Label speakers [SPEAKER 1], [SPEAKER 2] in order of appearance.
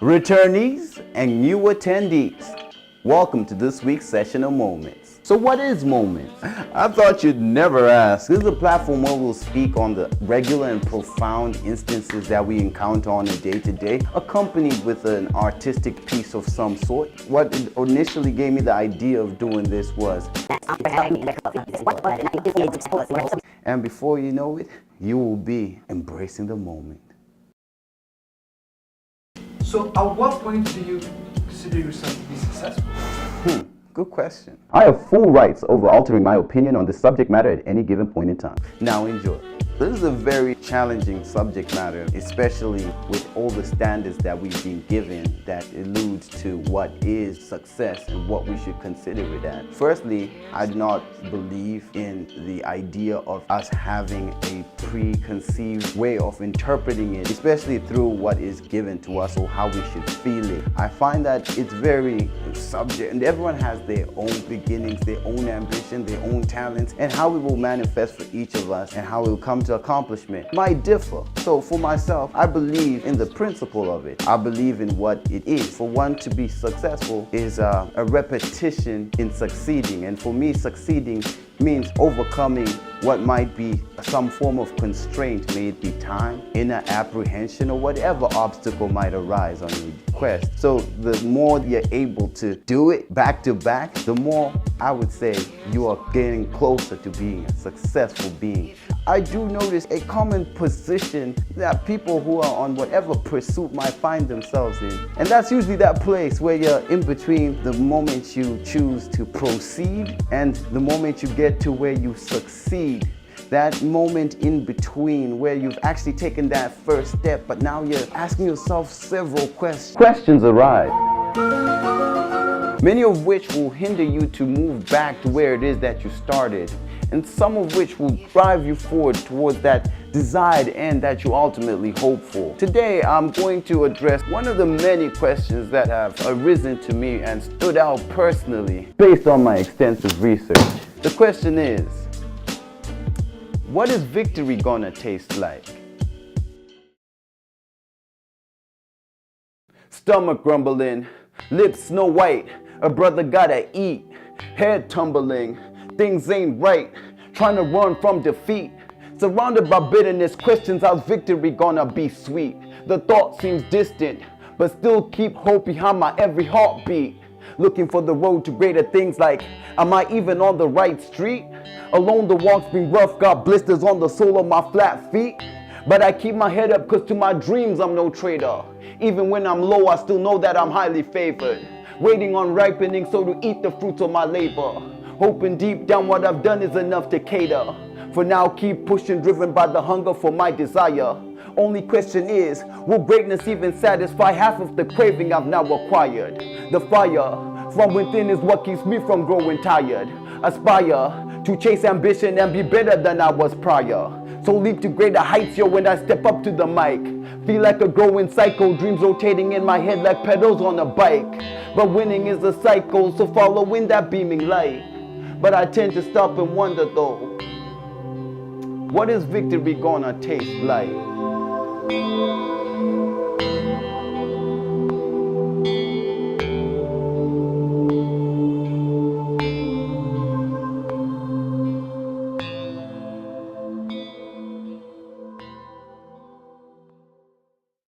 [SPEAKER 1] Returnees and new attendees, welcome to this week's session of Moments. So what is Moments? I thought you'd never ask. This is a platform where we'll speak on the regular and profound instances that we encounter on a day-to-day, accompanied with an artistic piece of some sort. What initially gave me the idea of doing this was, and before you know it, you will be embracing the moment.
[SPEAKER 2] So at what point do you consider yourself to be successful?
[SPEAKER 1] Good question. I have full rights over altering my opinion on the subject matter at any given point in time. Now enjoy. This is a very challenging subject matter, especially with all the standards that we've been given that alludes to what is success and what we should consider it as. Firstly, I do not believe in the idea of us having a preconceived way of interpreting it, especially through what is given to us or how we should feel it. I find that it's very subject, and everyone has their own beginnings, their own ambition, their own talents, and how it will manifest for each of us and how it will come to accomplishment might differ. So for myself, I believe in the principle of it. I believe in what it is. For one to be successful is a repetition in succeeding, and for me, succeeding means overcoming what might be some form of constraint, may it be time, inner apprehension, or whatever obstacle might arise on your quest. So the more you're able to do it back to back, the more I would say you are getting closer to being a successful being. I do notice a common position that people who are on whatever pursuit might find themselves in. And that's usually that place where you're in between the moment you choose to proceed and the moment you get to where you succeed. That moment in between where you've actually taken that first step, but now you're asking yourself several questions. Questions arise, many of which will hinder you to move back to where it is that you started, and some of which will drive you forward towards that desired end that you ultimately hope for. Today, I'm going to address one of the many questions that have arisen to me and stood out personally based on my extensive research. The question is, what is victory gonna taste like? Stomach grumbling, lips snow white, a brother gotta eat, head tumbling, things ain't right, trying to run from defeat. Surrounded by bitterness, questions how's victory gonna be sweet. The thought seems distant, but still keep hope behind my every heartbeat. Looking for the road to greater things like, am I even on the right street? Alone the walk's been rough, got blisters on the sole of my flat feet. But I keep my head up cause to my dreams I'm no traitor. Even when I'm low I still know that I'm highly favored. Waiting on ripening so to eat the fruits of my labor. Hoping deep down what I've done is enough to cater. For now keep pushing, driven by the hunger for my desire. Only question is, will greatness even satisfy half of the craving I've now acquired? The fire from within is what keeps me from growing tired. Aspire to chase ambition and be better than I was prior. So leap to greater heights, yo, when I step up to the mic. Feel like a growing cycle, dreams rotating in my head like pedals on a bike. But winning is a cycle, so following that beaming light. But I tend to stop and wonder though, what is victory gonna taste like?